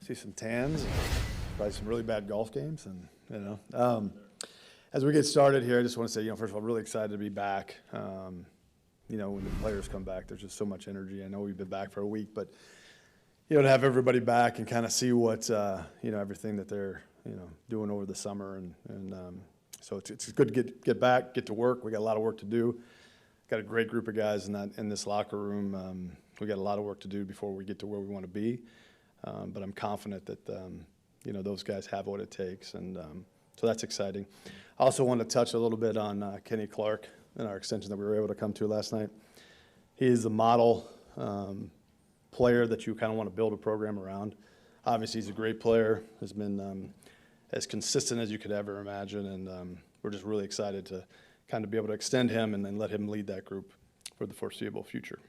see some tans, probably some really bad golf games, and as we get started here, I just want to say, first of all, really excited to be back. When the players come back, there's just so much energy. I know we've been back for a week, but to have everybody back and kind of see what everything that they're doing over the summer, and so it's good to get back, get to work. We got a lot of work to do. Got a great group of guys in this locker room. We got a lot of work to do before we get to where we want to be, but I'm confident that those guys have what it takes, and so that's exciting. I also want to touch a little bit on Kenny Clark and our extension that we were able to come to last night. He is the model player that you kind of want to build a program around. Obviously, he's a great player, has been as consistent as you could ever imagine, and we're just really excited to kind of be able to extend him and then let him lead that group for the foreseeable future.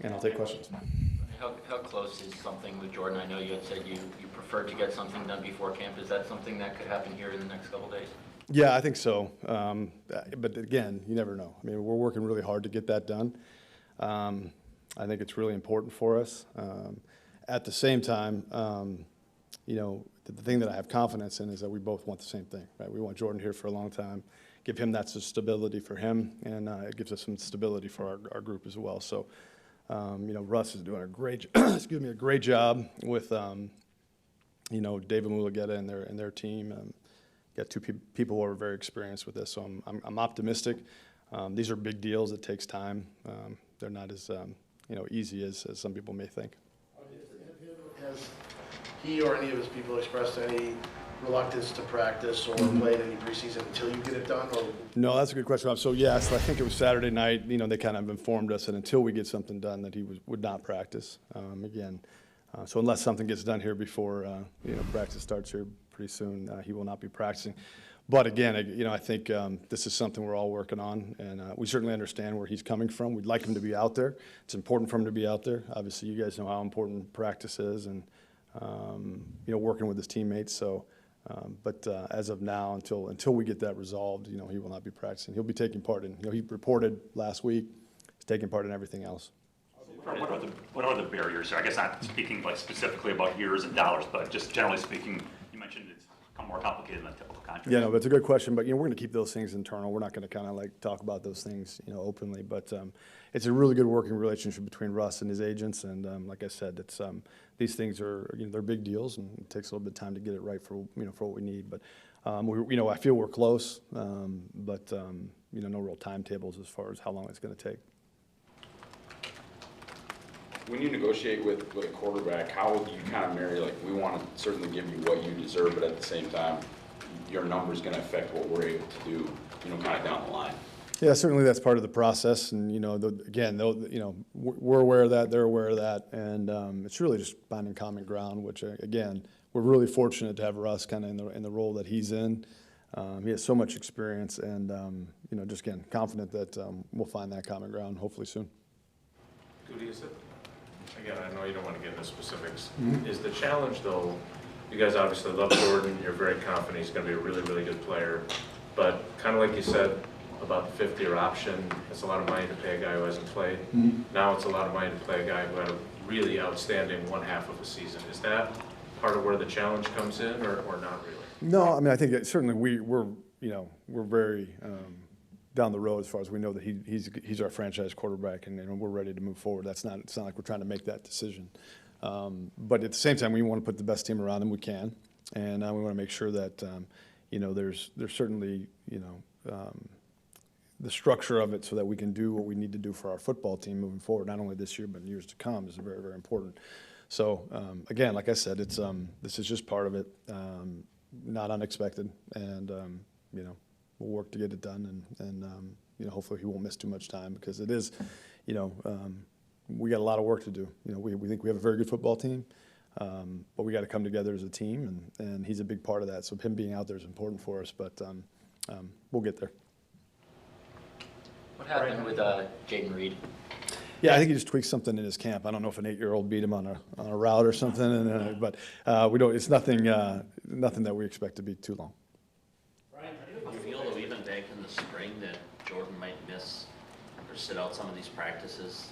And I'll take questions. How close is something with Jordan? I know you had said you prefer to get something done before camp. Is that something that could happen here in the next couple of days? Yeah, I think so. But again, you never know. I mean, we're working really hard to get that done. I think it's really important for us. At the same time, the thing that I have confidence in is that we both want the same thing, right? We want Jordan here for a long time, give him that stability for him, and it gives us some stability for our group as well. So, Russ is doing a great, a great job with, David Mulugeta and their team. Got two people who are very experienced with this, so I'm optimistic. These are big deals. It takes time. They're not as easy as some people may think. Has he or any of his people expressed any reluctance to practice or play any preseason until you get it done? Or? No, that's a good question, Rob. So yes, I think it was Saturday night. They kind of informed us that until we get something done, that he would not practice again. So unless something gets done here before practice starts here pretty soon, he will not be practicing. But again, I think this is something we're all working on, and we certainly understand where he's coming from. We'd like him to be out there. It's important for him to be out there. Obviously, you guys know how important practice is, and working with his teammates. So, but as of now, until we get that resolved, he will not be practicing. He'll be taking part in. He reported last week. He's taking part in everything else. What are the barriers? I guess not speaking specifically about years and dollars, but just generally speaking, you mentioned it's become more complicated than a typical contract. Yeah, no, that's a good question. But we're going to keep those things internal. We're not going to kind of talk about those things openly. But it's a really good working relationship between Russ and his agents. And like I said, it's these things are they're big deals, and it takes a little bit of time to get it right for for what we need. But I feel we're close. But no real timetables as far as how long it's going to take. When you negotiate with a quarterback, how do you kind of marry, we want to certainly give you what you deserve, but at the same time, your number's going to affect what we're able to do, kind of down the line? Yeah, certainly that's part of the process. And, we're aware of that, they're aware of that. And it's really just finding common ground, which, again, we're really fortunate to have Russ kind of in the role that he's in. He has so much experience, and, just, again, confident that we'll find that common ground hopefully soon. Goody, is it? Again, I know you don't want to get into specifics. Mm-hmm. Is the challenge, though, you guys obviously love Jordan, you're very confident he's going to be a really, really good player, but kind of like you said about the fifth-year option, it's a lot of money to pay a guy who hasn't played. Mm-hmm. Now it's a lot of money to play a guy who had a really outstanding one half of a season. Is that part of where the challenge comes in, or not really? No, I mean, I think that certainly we're very down the road as far as we know that he's our franchise quarterback, and we're ready to move forward. It's not like we're trying to make that decision. But at the same time, we want to put the best team around him we can, and we want to make sure that there's certainly the structure of it so that we can do what we need to do for our football team moving forward, not only this year but in years to come, is very, very important. So again, like I said, it's this is just part of it, not unexpected, and we'll work to get it done, and hopefully he won't miss too much time, because it is, we got a lot of work to do. We think we have a very good football team, but we got to come together as a team, and he's a big part of that. So him being out there is important for us, but we'll get there. What happened with Jaden Reed? Yeah, I think he just tweaked something in his camp. I don't know if an 8-year-old beat him on a route or something, but we don't. It's nothing that we expect to be too long. Do you feel that even back in the spring that Jordan might miss or sit out some of these practices,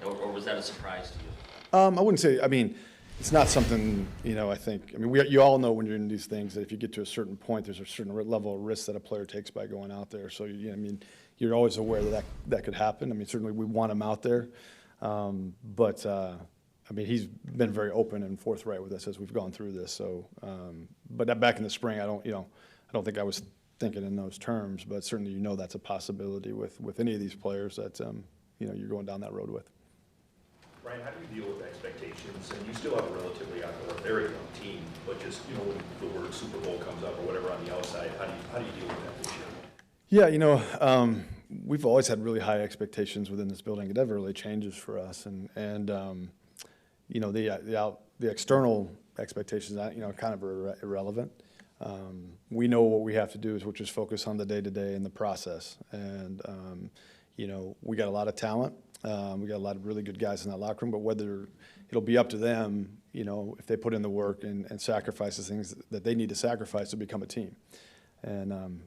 or was that a surprise to you? I wouldn't say, I mean, it's not something, I think, you all know when you're in these things that if you get to a certain point, there's a certain level of risk that a player takes by going out there. So, you're always aware that could happen. Certainly we want him out there. He's been very open and forthright with us as we've gone through this. So, but back in the spring, I don't think I was thinking in those terms, but certainly that's a possibility with any of these players that, you're going down that road with. Ryan, how do you deal with expectations? And you still have a relatively young or very young team, but just, when the word Super Bowl comes up or whatever on the outside, how do you deal with that this year? Yeah, we've always had really high expectations within this building. It never really changes for us. And the external expectations, kind of are irrelevant. We know what we have to do, which is focus on the day-to-day and the process. And, we got a lot of talent. We got a lot of really good guys in that locker room, but whether it'll be up to them, if they put in the work and sacrifice the things that they need to sacrifice to become a team. And,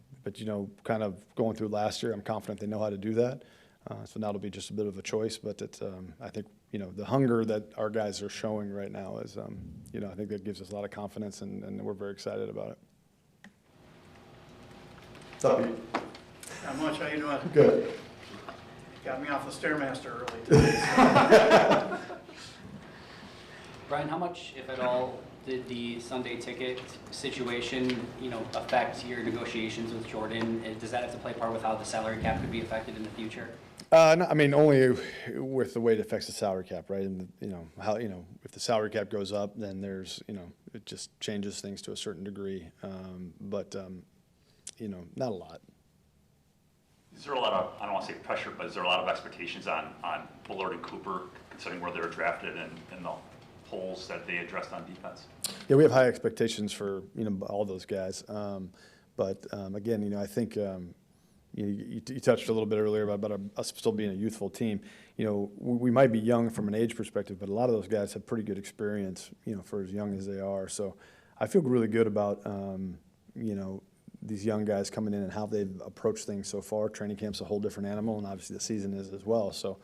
kind of going through last year, I'm confident they know how to do that. So now it'll be just a bit of a choice, but it's, I think, the hunger that our guys are showing right now is, I think that gives us a lot of confidence and we're very excited about it. What's up, Pete? Not much, how you doing? Good. Got me off the Stairmaster early today. Brian, how much, if at all, did the Sunday ticket situation, affect your negotiations with Jordan? Does that have to play part with how the salary cap could be affected in the future? No, only with the way it affects the salary cap, right? And how if the salary cap goes up, then there's it just changes things to a certain degree, but not a lot. Is there a lot of, I don't want to say pressure, but is there a lot of expectations on Bullard and Cooper, considering where they were drafted and the holes that they addressed on defense? Yeah, we have high expectations for all those guys, but again, I think you touched a little bit earlier about us still being a youthful team. We might be young from an age perspective, but a lot of those guys have pretty good experience, for as young as they are. So I feel really good about these young guys coming in and how they've approached things so far. Training camp's a whole different animal, and obviously the season is as well. So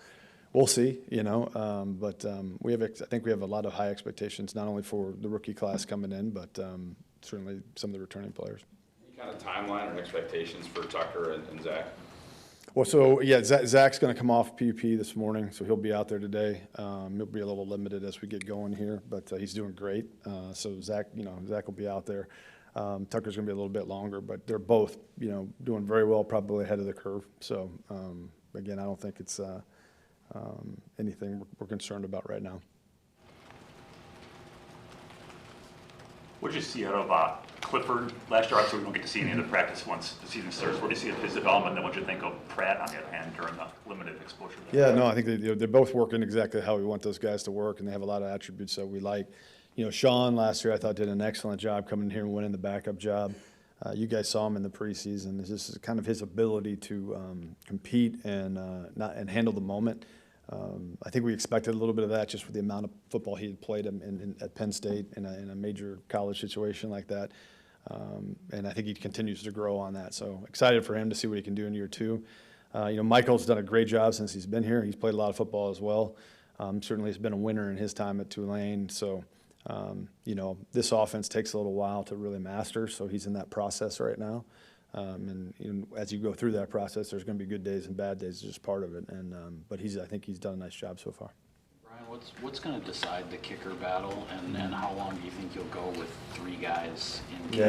we'll see, but I think we have a lot of high expectations, not only for the rookie class coming in, but certainly some of the returning players. Any kind of timeline or expectations for Tucker and Zach? Well, so yeah, Zach's going to come off PUP this morning, so he'll be out there today. He'll be a little limited as we get going here, but he's doing great. So Zach will be out there. Tucker's going to be a little bit longer, but they're both, doing very well, probably ahead of the curve. So again, I don't think it's anything we're concerned about right now. What did you see out of Clifford last year? Obviously, we don't get to see any of the practice once the season starts. What do you see of his development, and what did you think of Pratt on the other hand during the limited exposure there? Yeah, no, I think they're both working exactly how we want those guys to work, and they have a lot of attributes that we like. Sean last year I thought did an excellent job coming in here and winning the backup job. You guys saw him in the preseason. It's just kind of his ability to compete and handle the moment. I think we expected a little bit of that just with the amount of football he had played at Penn State in a major college situation like that. And I think he continues to grow on that. So excited for him to see what he can do in year two. Michael's done a great job since he's been here. He's played a lot of football as well. Certainly has been a winner in his time at Tulane. So, this offense takes a little while to really master. So he's in that process right now. And as you go through that process, there's going to be good days and bad days. It's just part of it. But I think he's done a nice job so far. Brian, what's going to decide the kicker battle, and how long do you think you'll go with three guys in? Yeah,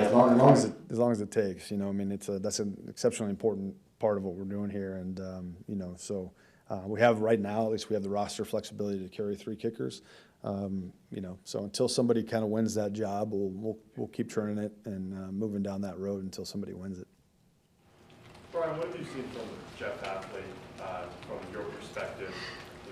as long as it takes. That's an exceptionally important part of what we're doing here, and so we have right now, at least we have the roster flexibility to carry three kickers. So until somebody kind of wins that job, we'll keep churning it and moving down that road until somebody wins it. Brian, what have you seen from Jeff Hafley from your perspective?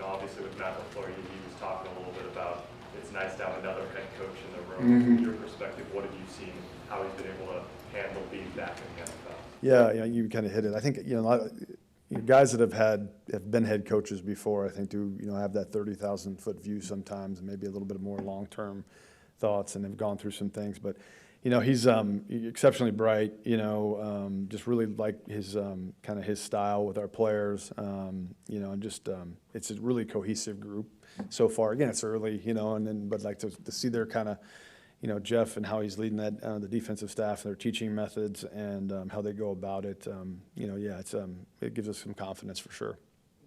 Obviously with Matt LaFleur, he was talking a little bit about it's nice to have another head coach in the room. Mm-hmm. From your perspective, what have you seen? How he's been able to handle being back in the NFL? Yeah, you kind of hit it. I think a lot of guys that have been head coaches before, I think do have that 30,000-foot view sometimes, and maybe a little bit more long-term thoughts, and have gone through some things. But he's exceptionally bright. Just really like his kind of his style with our players. And just it's a really cohesive group. so far. Again, it's early, but like to see their kind of, Jeff and how he's leading that, the defensive staff, their teaching methods and how they go about it. It gives us some confidence for sure.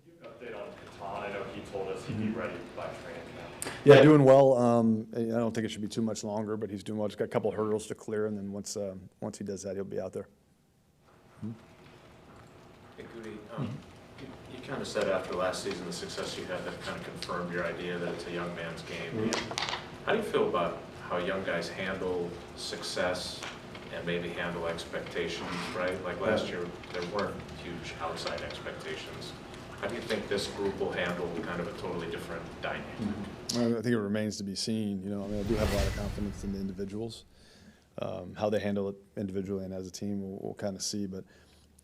Can you update on Catan? I know he told us he'd be ready by training camp. Yeah, doing well. I don't think it should be too much longer, but he's doing well. Just got a couple of hurdles to clear, and then once he does that, he'll be out there. Hey, Goody, you kind of said after last season, the success you had that kind of confirmed your idea that it's a young man's game. How do you feel about how young guys handle success and maybe handle expectations, right? Like last year, there weren't huge outside expectations. How do you think this group will handle kind of a totally different dynamic? I think it remains to be seen. I do have a lot of confidence in the individuals. How they handle it individually and as a team, we'll kind of see. But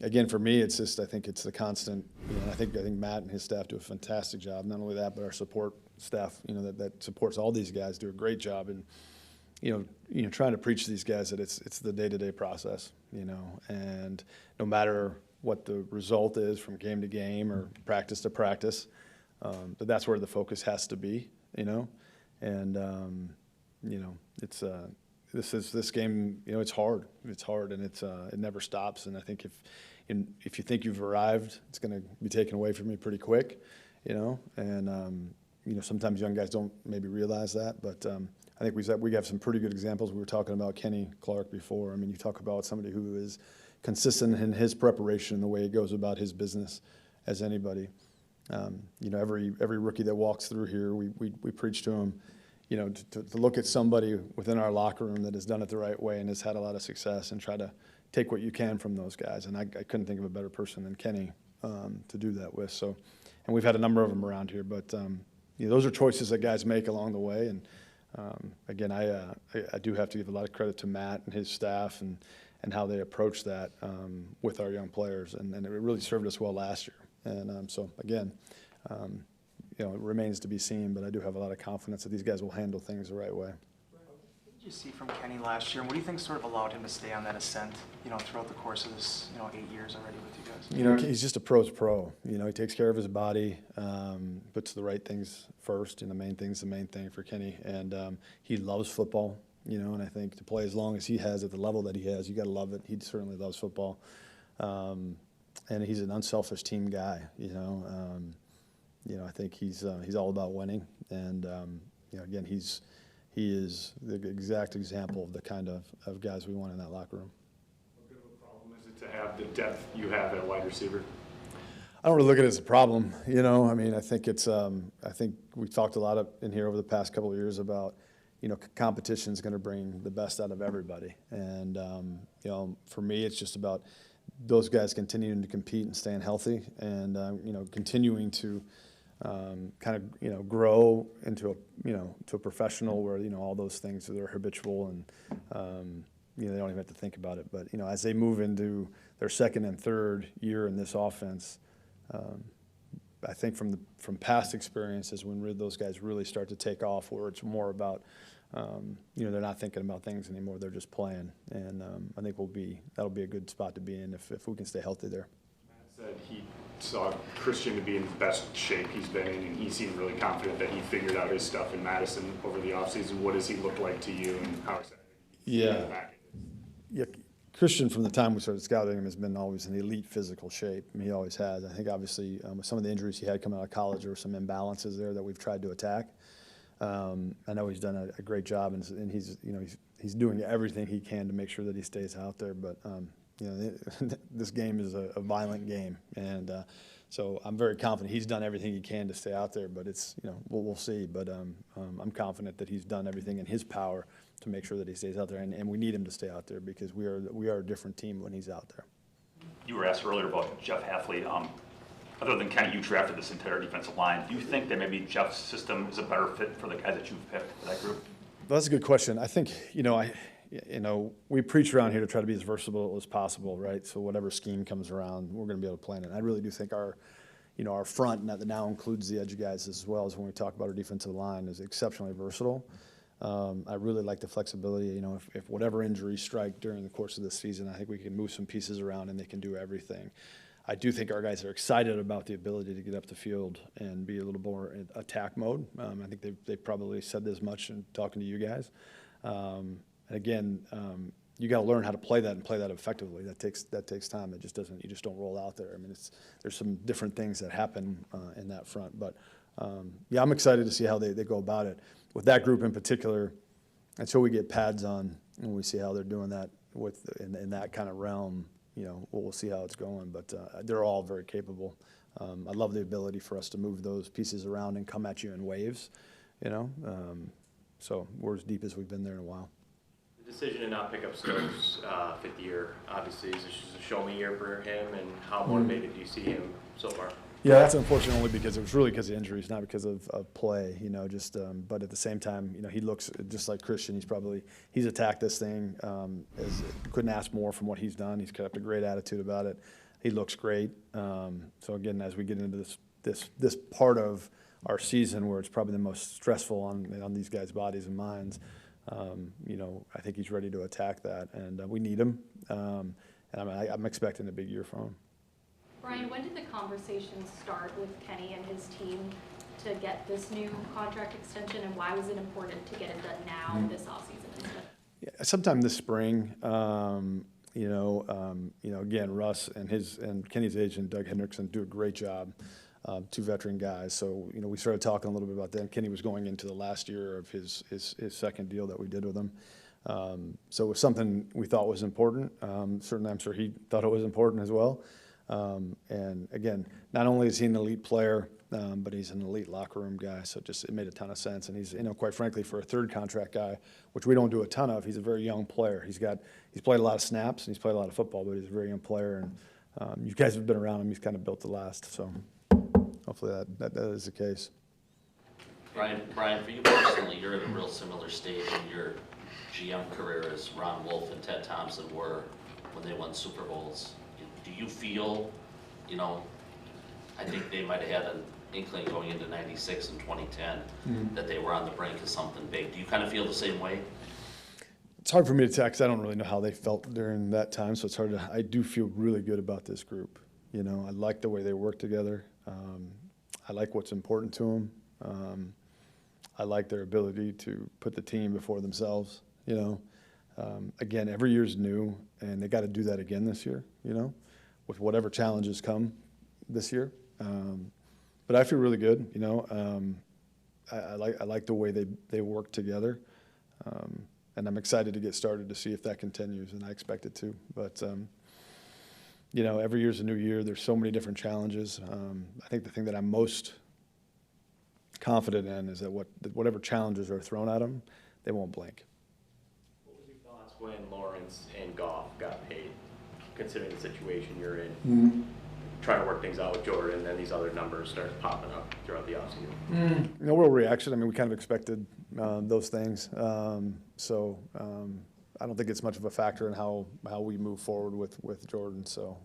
again, for me, it's just I think it's the constant. I think Matt and his staff do a fantastic job. Not only that, but our support staff, that supports all these guys, do a great job. And trying to preach to these guys that it's the day-to-day process. And no matter what the result is from game to game or practice to practice, that's where the focus has to be. And it's this game. It's hard. It's hard, and it never stops. And I think if you think you've arrived, it's going to be taken away from you pretty quick. And sometimes young guys don't maybe realize that, but I think we have some pretty good examples. We were talking about Kenny Clark before. I mean, you talk about somebody who is consistent in his preparation, the way he goes about his business as anybody. Every rookie that walks through here, we preach to him, to look at somebody within our locker room that has done it the right way and has had a lot of success and try to take what you can from those guys. And I couldn't think of a better person than Kenny to do that with. So, and we've had a number of them around here, but those are choices that guys make along the way. And again, I do have to give a lot of credit to Matt and his staff and how they approach that with our young players, and it really served us well last year. And so again, it remains to be seen, but I do have a lot of confidence that these guys will handle things the right way. What did you see from Kenny last year, and what do you think sort of allowed him to stay on that ascent, throughout the course of this, 8 years already with you guys? He's just a pro's pro. He takes care of his body, puts the right things first, and the main thing's the main thing for Kenny. And he loves football, and I think to play as long as he has at the level that he has, you got to love it. He certainly loves football. And he's an unselfish team guy, I think he's all about winning. And, again, he is the exact example of the kind of guys we want in that locker room. How big of a problem is it to have the depth you have at wide receiver? I don't really look at it as a problem. I think it's. I think we've talked a lot in here over the past couple of years about, competition is going to bring the best out of everybody. And for me, it's just about those guys continuing to compete and staying healthy, and continuing to grow into a professional where all those things are habitual and they don't even have to think about it. But as they move into their second and third year in this offense. I think from past experiences, when those guys really start to take off, where it's more about, they're not thinking about things anymore; they're just playing. And I think that'll be a good spot to be in if we can stay healthy there. Matt said he saw Christian to be in the best shape he's been in, and he seemed really confident that he figured out his stuff in Madison over the offseason. What does he look like to you, and how excited are you to see him back? Yeah. Christian, from the time we started scouting him, has been always in elite physical shape. I mean, he always has. I think, obviously, with some of the injuries he had coming out of college, there were some imbalances there that we've tried to attack. I know he's done a great job, and he's doing everything he can to make sure that he stays out there. But this game is a violent game, and so I'm very confident he's done everything he can to stay out there. But we'll see. But I'm confident that he's done everything in his power to make sure that he stays out there, and we need him to stay out there because we are a different team when he's out there. You were asked earlier about Jeff Hafley. Other than kind of you drafted this entire defensive line, do you think that maybe Jeff's system is a better fit for the guys that you've picked for that group? Well, that's a good question. I think we preach around here to try to be as versatile as possible, right? So whatever scheme comes around, we're going to be able to play in it. And I really do think our front, and that now includes the edge guys as well as when we talk about our defensive line, is exceptionally versatile. I really like the flexibility. If whatever injuries strike during the course of this season, I think we can move some pieces around and they can do everything. I do think our guys are excited about the ability to get up the field and be a little more in attack mode. I think they've probably said this much in talking to you guys. And again, you got to learn how to play that and play that effectively. That takes time. It just doesn't. You just don't roll out there. I mean, there's some different things that happen in that front. But yeah, I'm excited to see how they go about it with that group in particular. Until we get pads on and we see how they're doing that in that kind of realm, you know, we'll see how it's going. But they're all very capable. I love the ability for us to move those pieces around and come at you in waves. You know, so we're as deep as we've been there in a while. The decision to not pick up Stokes fifth year, obviously, is this just a show me year for him, and how motivated do you see him so far? Yeah, that's unfortunate only because it was really because of injuries, not because of play, you know, just, but at the same time, you know, he looks just like Christian. He's attacked this thing, couldn't ask more from what he's done. He's kept a great attitude about it. He looks great. So again, as we get into this part of our season where it's probably the most stressful on these guys' bodies and minds, you know, I think he's ready to attack that, and we need him. And I'm expecting a big year from him. Brian, when did the conversations start with Kenny and his team to get this new contract extension, and why was it important to get it done now this offseason instead? Yeah, sometime this spring. You know, again, Russ and Kenny's agent Doug Hendrickson do a great job. Two veteran guys, so you know, we started talking a little bit about that. Kenny was going into the last year of his second deal that we did with him. So it was something we thought was important. Certainly, I'm sure he thought it was important as well. And again, not only is he an elite player, but he's an elite locker room guy. So it made a ton of sense. And he's, you know, quite frankly, for a third contract guy, which we don't do a ton of, he's a very young player. He's played a lot of snaps and he's played a lot of football, but he's a very young player. And you guys have been around him. He's kind of built to last. So hopefully that is the case. Brian, for you personally, you're at a real similar stage in your GM career as Ron Wolf and Ted Thompson were when they won Super Bowls. Do you feel, you know, I think they might have had an inkling going into 96 and 2010 that they were on the brink of something big. Do you kind of feel the same way? It's hard for me to tell because I don't really know how they felt during that time, so it's hard to. I do feel really good about this group. You know, I like the way they work together. I like what's important to them. I like their ability to put the team before themselves. You know, again, every year's new, and they got to do that again this year. You know, with whatever challenges come this year. But I feel really good. You know, I like the way they work together. And I'm excited to get started to see if that continues, and I expect it to. But, you know, every year's a new year. There's so many different challenges. I think the thing that I'm most confident in is that whatever challenges are thrown at them, they won't blink. What was your thoughts when Lawrence and Goff got paid, considering the situation you're in? Trying to work things out with Jordan, and then these other numbers start popping up throughout the offseason? No real reaction. I mean, we kind of expected those things. So I don't think it's much of a factor in how we move forward with Jordan. So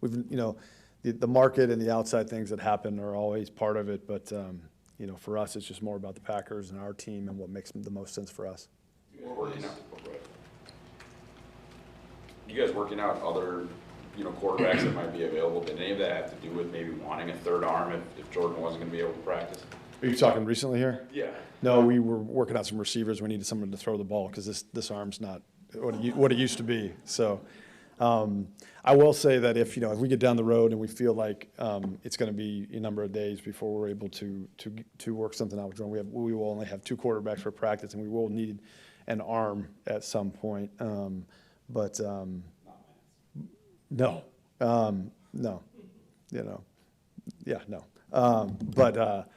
we've, you know, the market and the outside things that happen are always part of it. But, you know, for us, it's just more about the Packers and our team and what makes the most sense for us. You guys working out other, you know, quarterbacks that might be available? Did any of that have to do with maybe wanting a third arm if Jordan wasn't going to be able to practice? Are you talking recently here? Yeah. No, we were working out some receivers. We needed someone to throw the ball because this arm's not what it used to be. So I will say that if we get down the road and we feel like it's going to be a number of days before we're able to work something out with Jordan, we will only have 2 quarterbacks for practice, and we will need an arm at some point. No, you know, yeah, no. But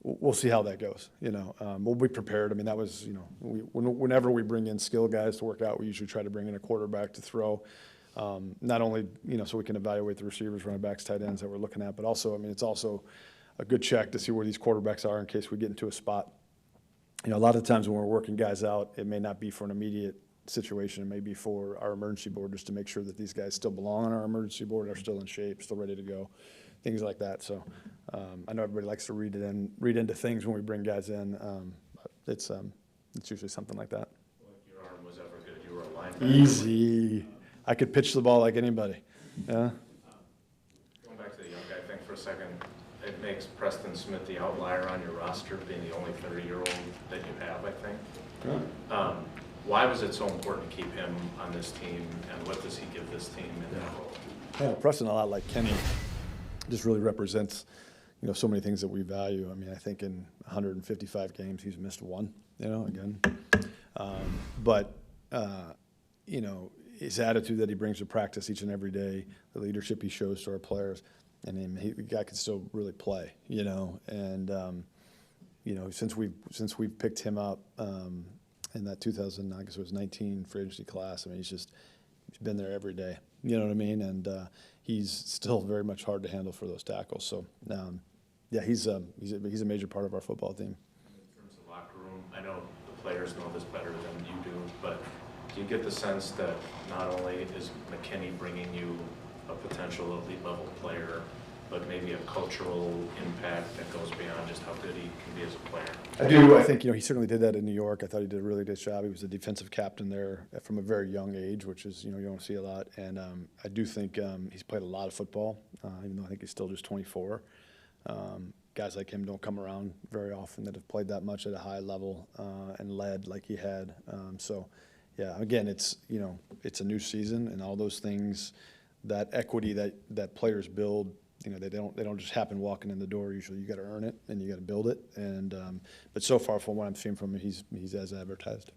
we'll see how that goes. You know, we'll be prepared. I mean, that was, you know, whenever we bring in skill guys to work out, we usually try to bring in a quarterback to throw. Not only, you know, so we can evaluate the receivers, running backs, tight ends that we're looking at, but also, I mean, it's also a good check to see where these quarterbacks are in case we get into a spot. You know, a lot of times when we're working guys out, it may not be for an immediate situation. It may be for our emergency board, just to make sure that these guys still belong on our emergency board, are still in shape, still ready to go, things like that. So I know everybody likes to read into things when we bring guys in. It's usually something like that. Well, if your arm was ever good, you were a linebacker. Easy. I could pitch the ball like anybody. Yeah. second. It makes Preston Smith the outlier on your roster, being the only 30-year-old that you have, I think. Why was it so important to keep him on this team, and what does he give this team in that role? Yeah, Preston, a lot like Kenny, just really represents, so many things that we value. I mean, I think in 155 games, he's missed one, again. But his attitude that he brings to practice each and every day, the leadership he shows to our players, and the guy can still really play, and since we've picked him up in that 2000, I guess it was 19 free agency class, I mean, he's been there every day, you know what I mean, and he's still very much hard to handle for those tackles. So yeah, he's a major part of our football team. In terms of locker room, I know the players know this better than you do, but do you get the sense that not only is McKinney bringing you a potential elite level player, but maybe a cultural impact that goes beyond just how good he can be as a player? I do. I think, he certainly did that in New York. I thought he did a really good job. He was a defensive captain there from a very young age, which is, you don't see a lot. And I do think he's played a lot of football, even though I think he's still just 24. Guys like him don't come around very often that have played that much at a high level and led like he had. So, yeah, again, it's a new season, and all those things, that equity that players build, they don't just happen walking in the door. Usually, you got to earn it and you got to build it. And but so far, from what I'm seeing from him, he's as advertised.